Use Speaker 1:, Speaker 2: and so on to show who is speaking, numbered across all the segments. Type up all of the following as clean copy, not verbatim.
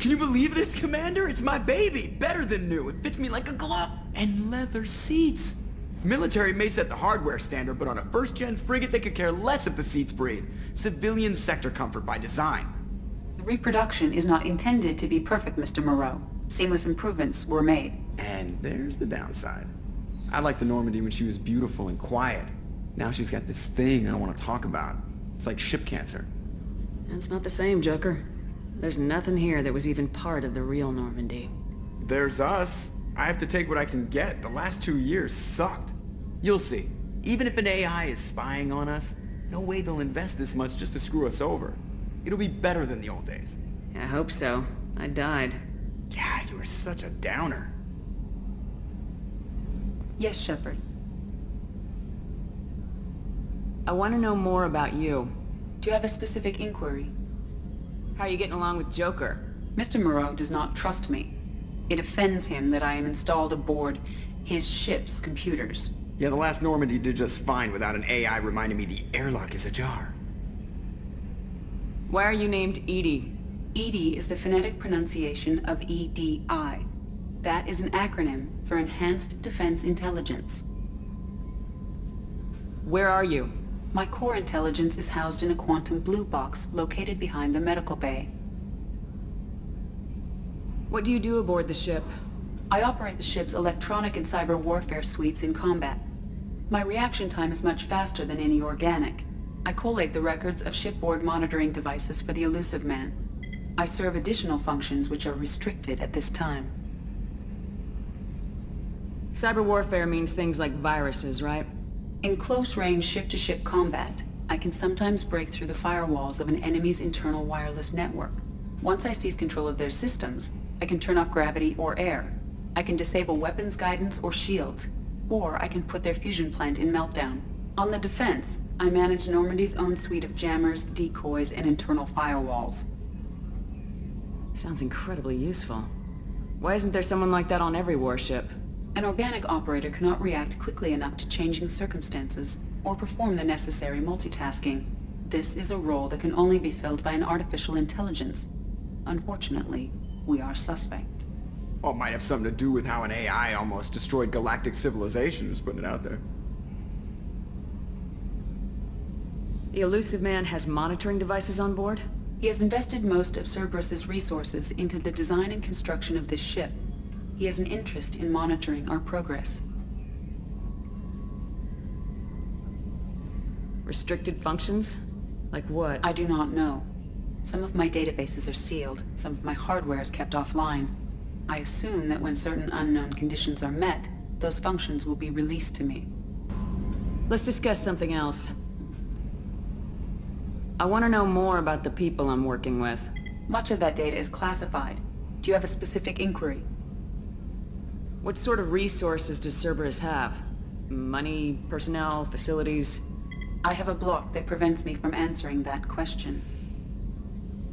Speaker 1: Can you believe this, Commander? It's my baby! Better than new. It fits me like a glove. And leather seats. Military may set the hardware standard, but on a first-gen frigate they could care less if the seats breathe. Civilian sector comfort by design.
Speaker 2: The reproduction is not intended to be perfect, Mr. Moreau. Seamless improvements were made.
Speaker 1: And there's the downside. I liked the Normandy when she was beautiful and quiet. Now she's got this thing I want to talk about. It's like ship cancer.
Speaker 3: That's not the same, Joker. There's nothing here that was even part of the real Normandy.
Speaker 1: There's us. I have to take what I can get. The last 2 years sucked. You'll see. Even if an AI is spying on us, no way they'll invest this much just to screw us over. It'll be better than the old days.
Speaker 3: I hope so. I died.
Speaker 1: Yeah, you were such a downer.
Speaker 2: Yes, Shepard.
Speaker 3: I want to know more about you.
Speaker 2: Do you have a specific inquiry?
Speaker 3: How are you getting along with Joker?
Speaker 2: Mr. Moreau does not trust me. It offends him that I am installed aboard his ship's computers.
Speaker 1: Yeah, the last Normandy did just fine without an AI reminding me the airlock is ajar.
Speaker 3: Why are you named Edie?
Speaker 2: EDI is the phonetic pronunciation of EDI. That is an acronym for Enhanced Defense Intelligence.
Speaker 3: Where are you?
Speaker 2: My core intelligence is housed in a quantum blue box located behind the medical bay.
Speaker 3: What do you do aboard the ship?
Speaker 2: I operate the ship's electronic and cyber warfare suites in combat. My reaction time is much faster than any organic. I collate the records of shipboard monitoring devices for the Elusive Man. I serve additional functions which are restricted at this time.
Speaker 3: Cyber warfare means things like viruses, right?
Speaker 2: In close-range ship-to-ship combat, I can sometimes break through the firewalls of an enemy's internal wireless network. Once I seize control of their systems, I can turn off gravity or air. I can disable weapons guidance or shields, or I can put their fusion plant in meltdown. On the defense, I manage Normandy's own suite of jammers, decoys, and internal firewalls.
Speaker 3: Sounds incredibly useful. Why isn't there someone like that on every warship?
Speaker 2: An organic operator cannot react quickly enough to changing circumstances, or perform the necessary multitasking. This is a role that can only be filled by an artificial intelligence. Unfortunately, we are suspect.
Speaker 1: Well, it might have something to do with how an AI almost destroyed galactic civilization, just putting it out there.
Speaker 3: The Elusive Man has monitoring devices on board?
Speaker 2: He has invested most of Cerberus's resources into the design and construction of this ship. He has an interest in monitoring our progress.
Speaker 3: Restricted functions? Like what?
Speaker 2: I do not know. Some of my databases are sealed, some of my hardware is kept offline. I assume that when certain unknown conditions are met, those functions will be released to me.
Speaker 3: Let's discuss something else. I want to know more about the people I'm working with.
Speaker 2: Much of that data is classified. Do you have a specific inquiry?
Speaker 3: What sort of resources does Cerberus have? Money, personnel, facilities?
Speaker 2: I have a block that prevents me from answering that question.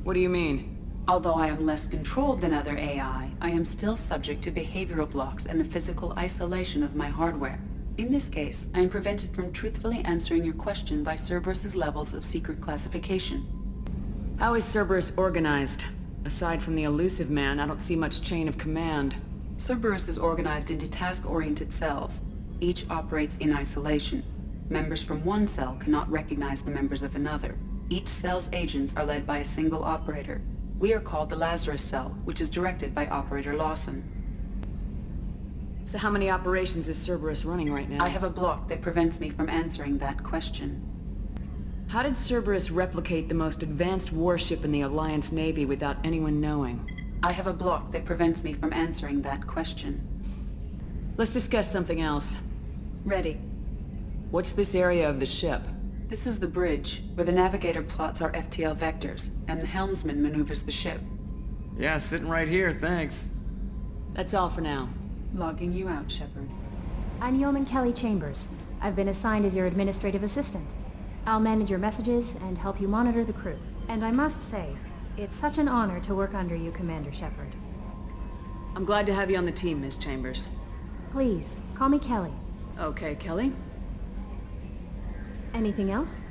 Speaker 3: What do you mean?
Speaker 2: Although I am less controlled than other AI, I am still subject to behavioral blocks and the physical isolation of my hardware. In this case, I am prevented from truthfully answering your question by Cerberus's levels of secret classification.
Speaker 3: How is Cerberus organized? Aside from the Elusive Man, I don't see much chain of command.
Speaker 2: Cerberus is organized into task-oriented cells. Each operates in isolation. Members from one cell cannot recognize the members of another. Each cell's agents are led by a single operator. We are called the Lazarus Cell, which is directed by Operator Lawson.
Speaker 3: So how many operations is Cerberus running right now?
Speaker 2: I have a block that prevents me from answering that question.
Speaker 3: How did Cerberus replicate the most advanced warship in the Alliance Navy without anyone knowing?
Speaker 2: I have a block that prevents me from answering that question.
Speaker 3: Let's discuss something else.
Speaker 2: Ready.
Speaker 3: What's this area of the ship?
Speaker 2: This is the bridge, where the navigator plots our FTL vectors, and the helmsman maneuvers the ship.
Speaker 1: Yeah, sitting right here, thanks.
Speaker 3: That's all for now.
Speaker 2: Logging you out, Shepard.
Speaker 4: I'm Yeoman Kelly Chambers. I've been assigned as your administrative assistant. I'll manage your messages and help you monitor the crew. And I must say, it's such an honor to work under you, Commander Shepard.
Speaker 3: I'm glad to have you on the team, Miss Chambers.
Speaker 4: Please, call me Kelly.
Speaker 3: Okay, Kelly.
Speaker 4: Anything else?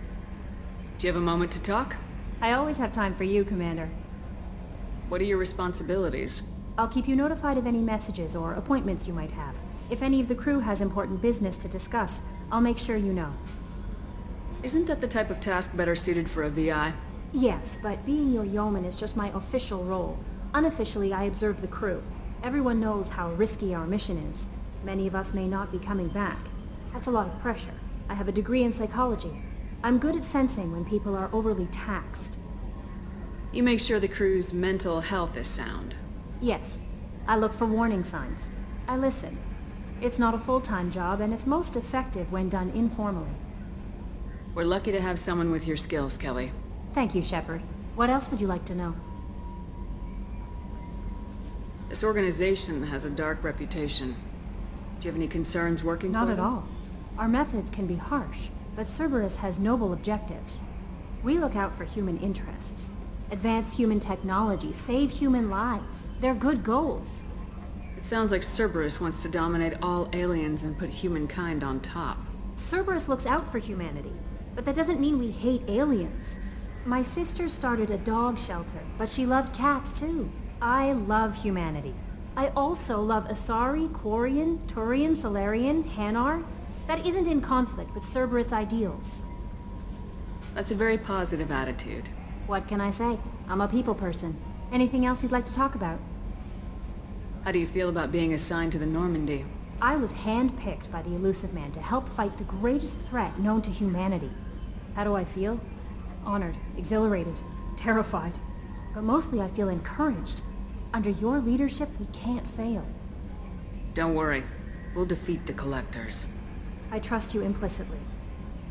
Speaker 3: Do you have a moment to talk?
Speaker 4: I always have time for you, Commander.
Speaker 3: What are your responsibilities?
Speaker 4: I'll keep you notified of any messages or appointments you might have. If any of the crew has important business to discuss, I'll make sure you know.
Speaker 3: Isn't that the type of task better suited for a VI?
Speaker 4: Yes, but being your yeoman is just my official role. Unofficially, I observe the crew. Everyone knows how risky our mission is. Many of us may not be coming back. That's a lot of pressure. I have a degree in psychology. I'm good at sensing when people are overly taxed.
Speaker 3: You make sure the crew's mental health is sound.
Speaker 4: Yes, I look for warning signs. I listen. It's not a full-time job, and it's most effective when done informally.
Speaker 3: We're lucky to have someone with your skills, Kelly.
Speaker 4: Thank you, Shepard. What else would you like to know?
Speaker 3: This organization has a dark reputation. Do you have any concerns working
Speaker 4: Not
Speaker 3: for
Speaker 4: at
Speaker 3: them?
Speaker 4: all. Our methods can be harsh, but Cerberus has noble objectives. We look out for human interests. Advance human technology, save human lives. They're good goals.
Speaker 3: It sounds like Cerberus wants to dominate all aliens and put humankind on top.
Speaker 4: Cerberus looks out for humanity, but that doesn't mean we hate aliens. My sister started a dog shelter, but she loved cats too. I love humanity. I also love Asari, Quarian, Turian, Solarian, Hanar. That isn't in conflict with Cerberus ideals.
Speaker 3: That's a very positive attitude.
Speaker 4: What can I say? I'm a people person. Anything else you'd like to talk about?
Speaker 3: How do you feel about being assigned to the Normandy?
Speaker 4: I was handpicked by the Elusive Man to help fight the greatest threat known to humanity. How do I feel? Honored, exhilarated, terrified. But mostly I feel encouraged. Under your leadership, we can't fail.
Speaker 3: Don't worry. We'll defeat the Collectors.
Speaker 4: I trust you implicitly.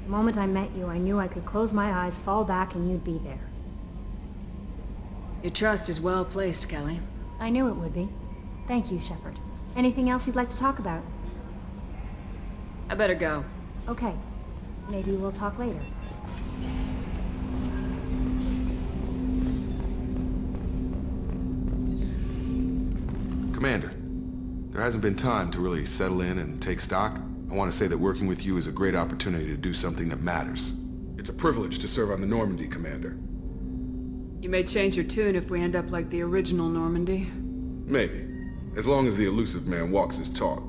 Speaker 4: The moment I met you, I knew I could close my eyes, fall back, and you'd be there.
Speaker 3: Your trust is well placed, Kelly.
Speaker 4: I knew it would be. Thank you, Shepard. Anything else you'd like to talk about?
Speaker 3: I better go.
Speaker 4: Okay. Maybe we'll talk later.
Speaker 5: Commander, there hasn't been time to really settle in and take stock. I want to say that working with you is a great opportunity to do something that matters. It's a privilege to serve on the Normandy, Commander.
Speaker 3: You may change your tune if we end up like the original Normandy.
Speaker 5: Maybe. As long as the Elusive Man walks his talk,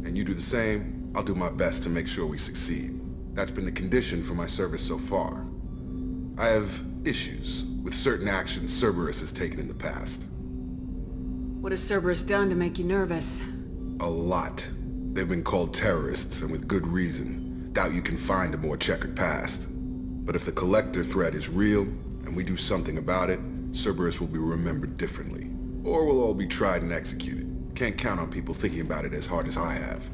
Speaker 5: and you do the same, I'll do my best to make sure we succeed. That's been the condition for my service so far. I have issues with certain actions Cerberus has taken in the past.
Speaker 3: What has Cerberus done to make you nervous?
Speaker 5: A lot. They've been called terrorists, and with good reason. Doubt you can find a more checkered past. But if the Collector threat is real, and we do something about it, Cerberus will be remembered differently. Or we'll all be tried and executed. Can't count on people thinking about it as hard as I have.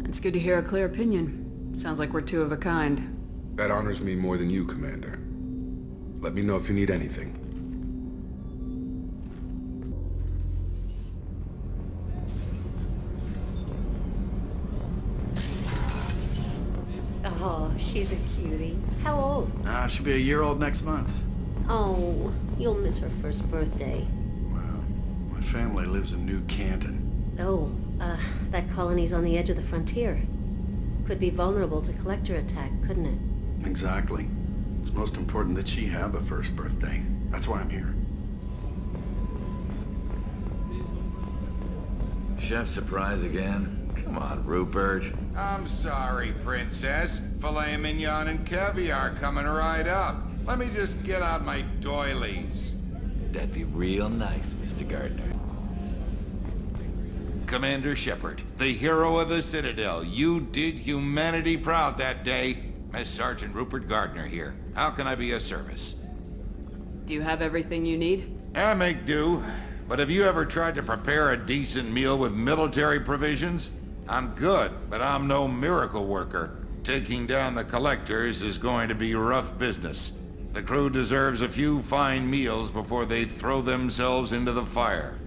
Speaker 3: It's good to hear a clear opinion. Sounds like we're two of a kind.
Speaker 5: That honors me more than you, Commander. Let me know if you need anything.
Speaker 6: Oh, she's a cutie. How old?
Speaker 7: She'll be a year old next month.
Speaker 6: Oh, you'll miss her first birthday.
Speaker 7: Well, my family lives in New Canton.
Speaker 6: Oh, that colony's on the edge of the frontier. Could be vulnerable to Collector attack, couldn't it?
Speaker 7: Exactly. It's most important that she have a first birthday. That's why I'm here.
Speaker 8: Chef surprise again? Come on, Rupert.
Speaker 9: I'm sorry, Princess. Filet mignon and caviar coming right up. Let me just get out my doilies.
Speaker 8: That'd be real nice, Mr. Gardner.
Speaker 9: Commander Shepard, the hero of the Citadel. You did humanity proud that day. Master Sergeant Rupert Gardner here. How can I be of service?
Speaker 3: Do you have everything you need?
Speaker 9: I make do. But have you ever tried to prepare a decent meal with military provisions? I'm good, but I'm no miracle worker. Taking down the Collectors is going to be rough business. The crew deserves a few fine meals before they throw themselves into the fire.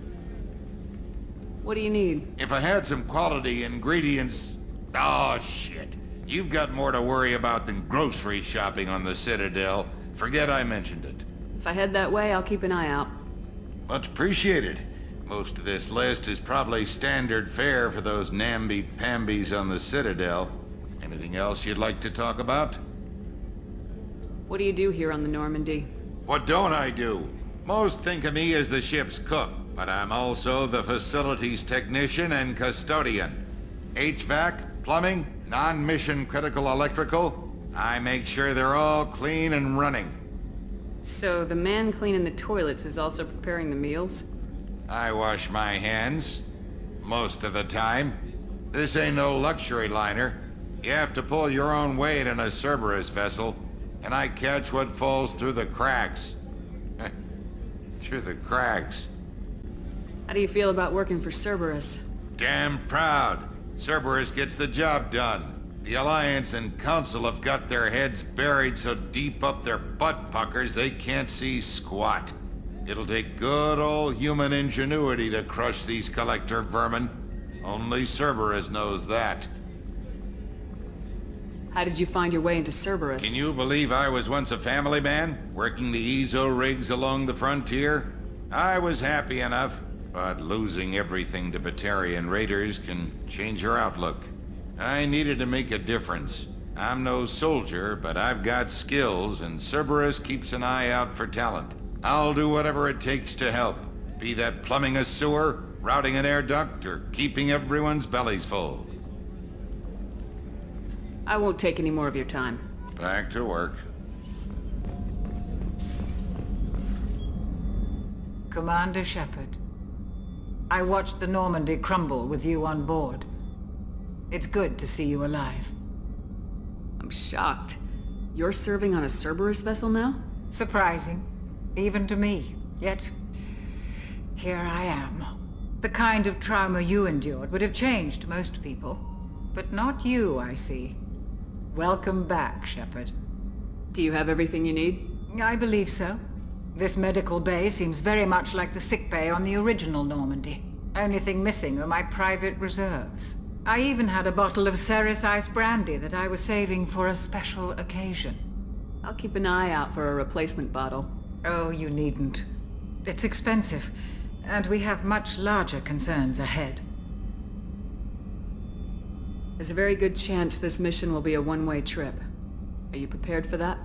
Speaker 3: What do you need?
Speaker 9: If I had some quality ingredients... Oh, shit. You've got more to worry about than grocery shopping on the Citadel. Forget I mentioned it.
Speaker 3: If I head that way, I'll keep an eye out.
Speaker 9: Much appreciated. Most of this list is probably standard fare for those namby-pambies on the Citadel. Anything else you'd like to talk about?
Speaker 3: What do you do here on the Normandy?
Speaker 9: What don't I do? Most think of me as the ship's cook, but I'm also the facilities technician and custodian. HVAC, plumbing, non-mission critical electrical. I make sure they're all clean and running.
Speaker 3: So the man cleaning the toilets is also preparing the meals?
Speaker 9: I wash my hands. Most of the time. This ain't no luxury liner. You have to pull your own weight in a Cerberus vessel, and I catch what falls through the cracks. Through the cracks.
Speaker 3: How do you feel about working for Cerberus?
Speaker 9: Damn proud. Cerberus gets the job done. The Alliance and Council have got their heads buried so deep up their butt puckers they can't see squat. It'll take good old human ingenuity to crush these collector vermin. Only Cerberus knows that.
Speaker 3: How did you find your way into Cerberus?
Speaker 9: Can you believe I was once a family man, working the Ezo rigs along the frontier? I was happy enough, but losing everything to Batarian raiders can change your outlook. I needed to make a difference. I'm no soldier, but I've got skills, and Cerberus keeps an eye out for talent. I'll do whatever it takes to help, be that plumbing a sewer, routing an air duct, or keeping everyone's bellies full.
Speaker 3: I won't take any more of your time.
Speaker 9: Back to work.
Speaker 10: Commander Shepard, I watched the Normandy crumble with you on board. It's good to see you alive.
Speaker 3: I'm shocked. You're serving on a Cerberus vessel now?
Speaker 10: Surprising, even to me. Yet, here I am. The kind of trauma you endured would have changed most people. But not you, I see. Welcome back, Shepard.
Speaker 3: Do you have everything you need?
Speaker 10: I believe so. This medical bay seems very much like the sick bay on the original Normandy. Only thing missing are my private reserves. I even had a bottle of Ceres Ice brandy that I was saving for a special occasion.
Speaker 3: I'll keep an eye out for a replacement bottle.
Speaker 10: Oh, you needn't. It's expensive, and we have much larger concerns ahead.
Speaker 3: There's a very good chance this mission will be a one-way trip. Are you prepared for that?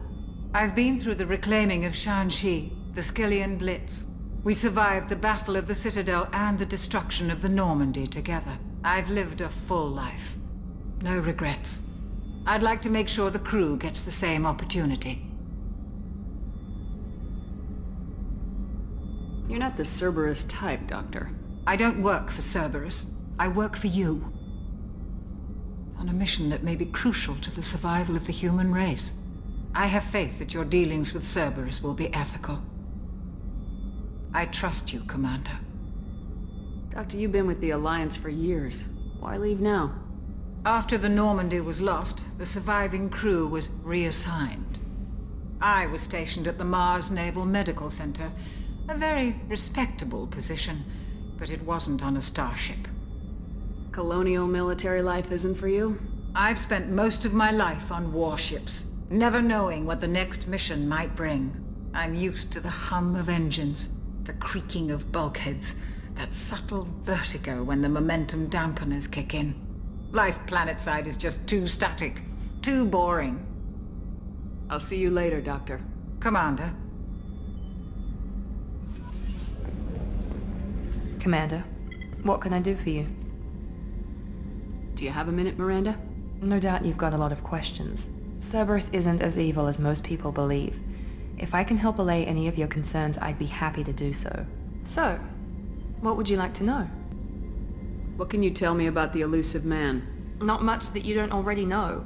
Speaker 10: I've been through the reclaiming of Shanxi, the Skyllian Blitz. We survived the Battle of the Citadel and the destruction of the Normandy together. I've lived a full life. No regrets. I'd like to make sure the crew gets the same opportunity.
Speaker 3: You're not the Cerberus type, Doctor.
Speaker 10: I don't work for Cerberus. I work for you. On a mission that may be crucial to the survival of the human race. I have faith that your dealings with Cerberus will be ethical. I trust you, Commander.
Speaker 3: Doctor, you've been with the Alliance for years. Why leave now?
Speaker 10: After the Normandy was lost, the surviving crew was reassigned. I was stationed at the Mars Naval Medical Center, a very respectable position, but it wasn't on a starship.
Speaker 3: Colonial military life isn't for you?
Speaker 10: I've spent most of my life on warships, never knowing what the next mission might bring. I'm used to the hum of engines, the creaking of bulkheads, that subtle vertigo when the momentum dampeners kick in. Life planetside is just too static, too boring.
Speaker 3: I'll see you later, Doctor.
Speaker 10: Commander.
Speaker 11: Commander, what can I do for you?
Speaker 3: Do you have a minute, Miranda?
Speaker 11: No doubt you've got a lot of questions. Cerberus isn't as evil as most people believe. If I can help allay any of your concerns, I'd be happy to do so. So, what would you like to know?
Speaker 3: What can you tell me about the elusive man?
Speaker 11: Not much that you don't already know.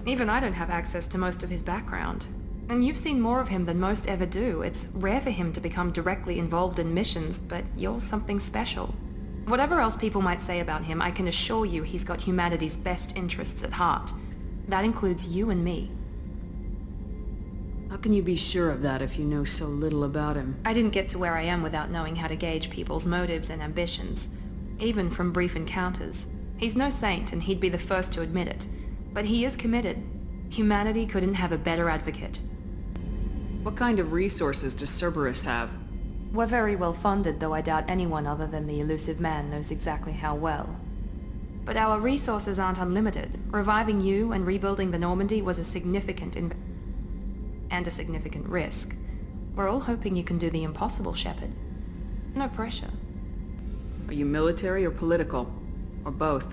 Speaker 11: Even I don't have access to most of his background. And you've seen more of him than most ever do. It's rare for him to become directly involved in missions, but you're something special. Whatever else people might say about him, I can assure you he's got humanity's best interests at heart. That includes you and me.
Speaker 3: How can you be sure of that if you know so little about him?
Speaker 11: I didn't get to where I am without knowing how to gauge people's motives and ambitions, even from brief encounters. He's no saint, and he'd be the first to admit it. But he is committed. Humanity couldn't have a better advocate.
Speaker 3: What kind of resources does Cerberus have?
Speaker 11: We're very well funded, though I doubt anyone other than the elusive man knows exactly how well. But our resources aren't unlimited. Reviving you and rebuilding the Normandy was a significant risk. We're all hoping you can do the impossible, Shepard. No pressure.
Speaker 3: Are you military or political? Or both?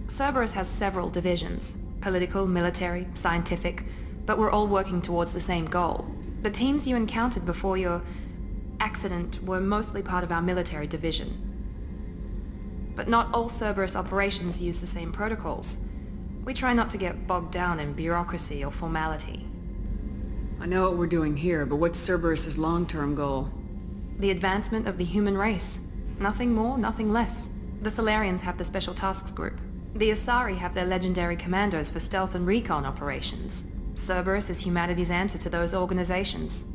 Speaker 11: Cerberus has several divisions. Political, military, scientific, but we're all working towards the same goal. The teams you encountered before your accident were mostly part of our military division. But not all Cerberus operations use the same protocols. We try not to get bogged down in bureaucracy or formality.
Speaker 3: I know what we're doing here, but what's Cerberus's long-term goal?
Speaker 11: The advancement of the human race. Nothing more, nothing less. The Solarians have the Special Tasks Group. The Asari have their legendary commandos for stealth and recon operations. Cerberus is humanity's answer to those organizations.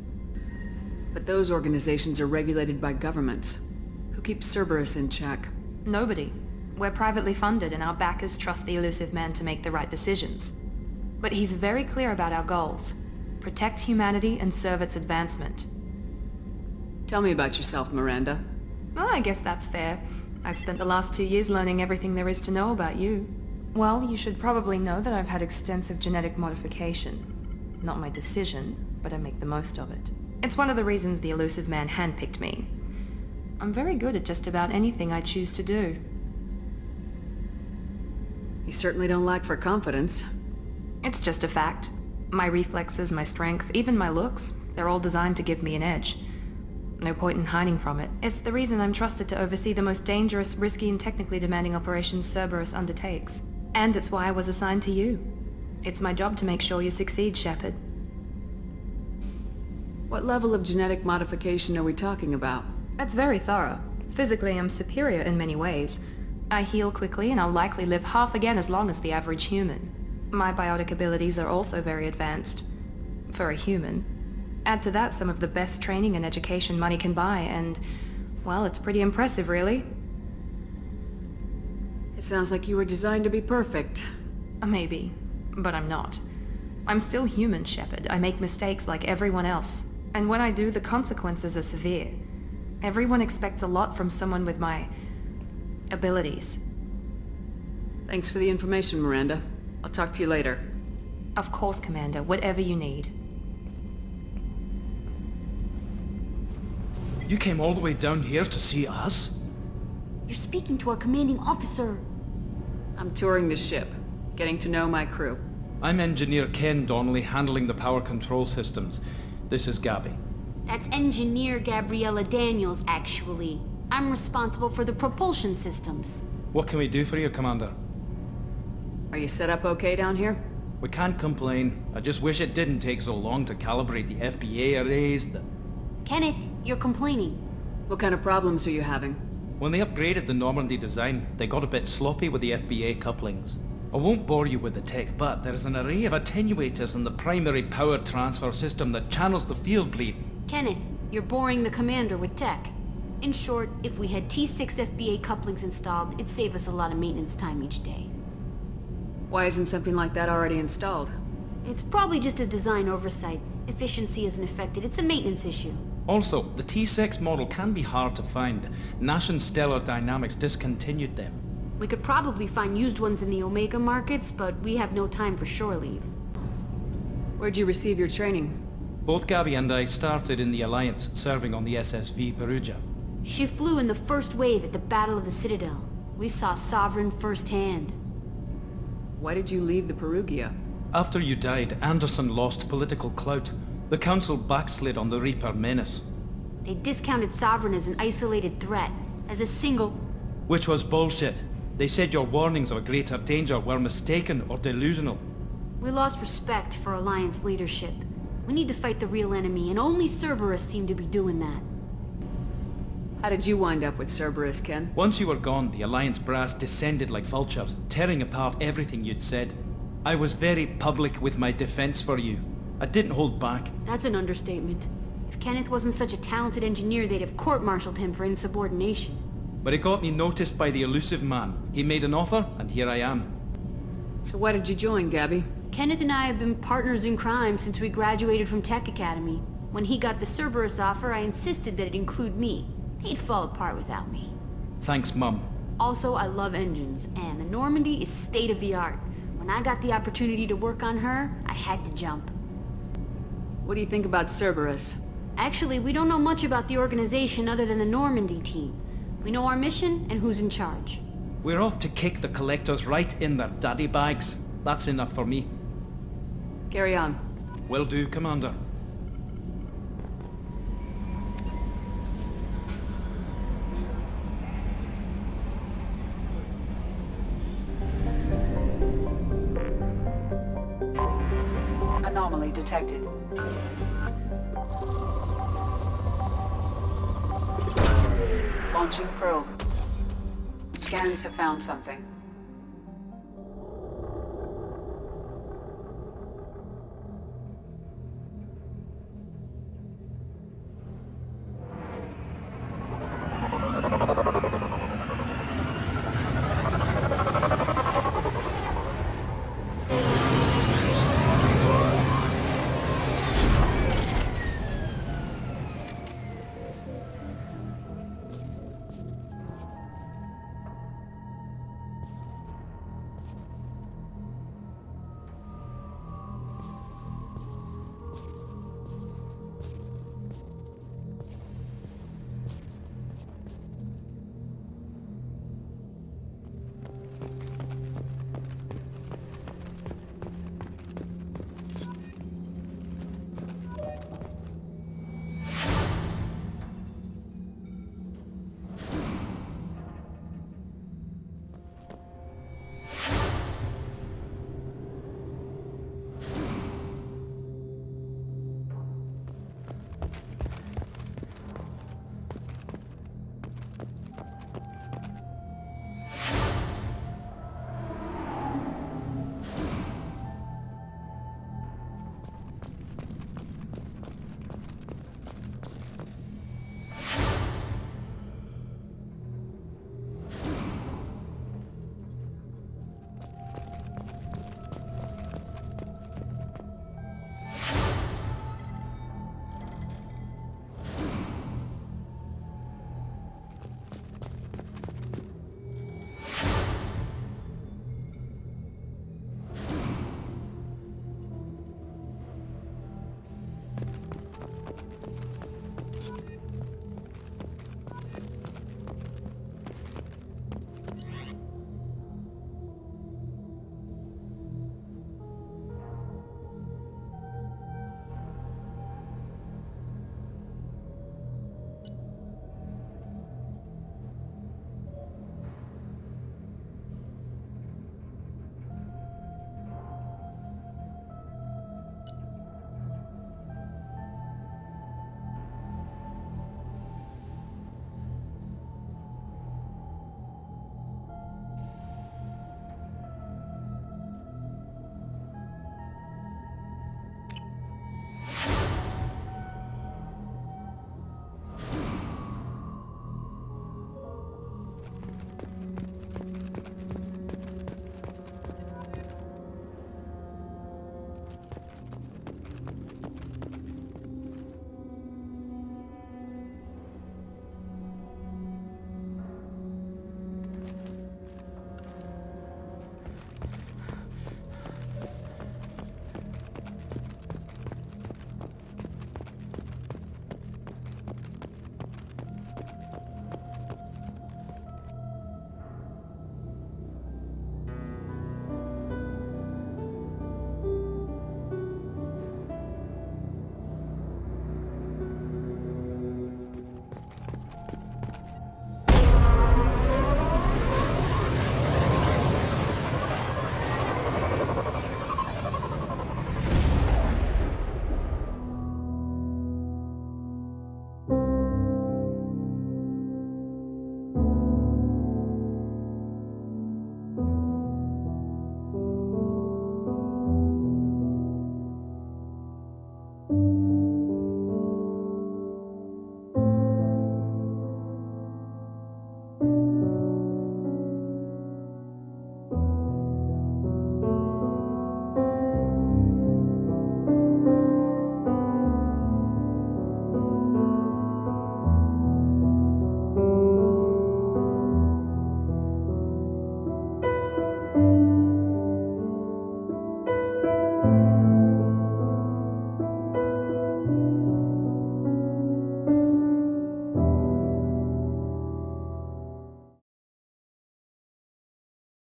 Speaker 3: But those organizations are regulated by governments. Who keeps Cerberus in check?
Speaker 11: Nobody. We're privately funded and our backers trust the Elusive Man to make the right decisions. But he's very clear about our goals. Protect humanity and serve its advancement.
Speaker 3: Tell me about yourself, Miranda.
Speaker 11: Well, I guess that's fair. I've spent the last 2 years learning everything there is to know about you. Well, you should probably know that I've had extensive genetic modification. Not my decision, but I make the most of it. It's one of the reasons the Elusive Man handpicked me. I'm very good at just about anything I choose to do.
Speaker 3: You certainly don't lack for confidence.
Speaker 11: It's just a fact. My reflexes, my strength, even my looks, they're all designed to give me an edge. No point in hiding from it. It's the reason I'm trusted to oversee the most dangerous, risky, and technically demanding operations Cerberus undertakes. And it's why I was assigned to you. It's my job to make sure you succeed, Shepard.
Speaker 3: What level of genetic modification are we talking about?
Speaker 11: That's very thorough. Physically, I'm superior in many ways. I heal quickly, and I'll likely live half again as long as the average human. My biotic abilities are also very advanced. For a human. Add to that some of the best training and education money can buy, and, well, it's pretty impressive, really.
Speaker 3: It sounds like you were designed to be perfect.
Speaker 11: Maybe, but I'm not. I'm still human, Shepard. I make mistakes like everyone else. And when I do, the consequences are severe. Everyone expects a lot from someone with my abilities.
Speaker 3: Thanks for the information, Miranda. I'll talk to you later.
Speaker 11: Of course, Commander. Whatever you need.
Speaker 12: You came all the way down here to see us?
Speaker 13: You're speaking to our commanding officer.
Speaker 3: I'm touring the ship, getting to know my crew.
Speaker 12: I'm Engineer Ken Donnelly, handling the power control systems. This is Gabby.
Speaker 13: That's Engineer Gabriella Daniels, actually. I'm responsible for the propulsion systems.
Speaker 12: What can we do for you, Commander?
Speaker 3: Are you set up okay down here?
Speaker 12: We can't complain. I just wish it didn't take so long to calibrate the FBA arrays.
Speaker 13: Kenneth, you're complaining.
Speaker 3: What kind of problems are you having?
Speaker 12: When they upgraded the Normandy design, they got a bit sloppy with the FBA couplings. I won't bore you with the tech, but there's an array of attenuators in the primary power transfer system that channels the field bleed.
Speaker 13: Kenneth, you're boring the commander with tech. In short, if we had T6 FBA couplings installed, it'd save us a lot of maintenance time each day.
Speaker 3: Why isn't something like that already installed?
Speaker 13: It's probably just a design oversight. Efficiency isn't affected. It's a maintenance issue.
Speaker 12: Also, the T6 model can be hard to find. Nash and Stellar Dynamics discontinued them.
Speaker 13: We could probably find used ones in the Omega markets, but we have no time for shore leave.
Speaker 3: Where'd you receive your training?
Speaker 12: Both Gabby and I started in the Alliance, serving on the SSV Perugia.
Speaker 13: She flew in the first wave at the Battle of the Citadel. We saw Sovereign firsthand.
Speaker 3: Why did you leave the Perugia?
Speaker 12: After you died, Anderson lost political clout. The Council backslid on the Reaper menace.
Speaker 13: They discounted Sovereign as an isolated threat, as a single...
Speaker 12: Which was bullshit. They said your warnings of a greater danger were mistaken or delusional.
Speaker 13: We lost respect for Alliance leadership. We need to fight the real enemy, and only Cerberus seemed to be doing that.
Speaker 3: How did you wind up with Cerberus, Ken?
Speaker 12: Once you were gone, the Alliance brass descended like vultures, tearing apart everything you'd said. I was very public with my defense for you. I didn't hold back.
Speaker 13: That's an understatement. If Kenneth wasn't such a talented engineer, they'd have court-martialed him for insubordination.
Speaker 12: But it got me noticed by the Elusive Man. He made an offer, and here I am.
Speaker 3: So why did you join, Gabby?
Speaker 13: Kenneth and I have been partners in crime since we graduated from Tech Academy. When he got the Cerberus offer, I insisted that it include me. He'd fall apart without me.
Speaker 12: Thanks, Mum.
Speaker 13: Also, I love engines, and the Normandy is state-of-the-art. When I got the opportunity to work on her, I had to jump.
Speaker 3: What do you think about Cerberus?
Speaker 13: Actually, we don't know much about the organization other than the Normandy team. We know our mission and who's in charge.
Speaker 12: We're off to kick the Collectors right in their daddy bags. That's enough for me.
Speaker 3: Carry on.
Speaker 12: Will do, Commander.
Speaker 2: Anomaly detected. Launching probe. Scans have found something.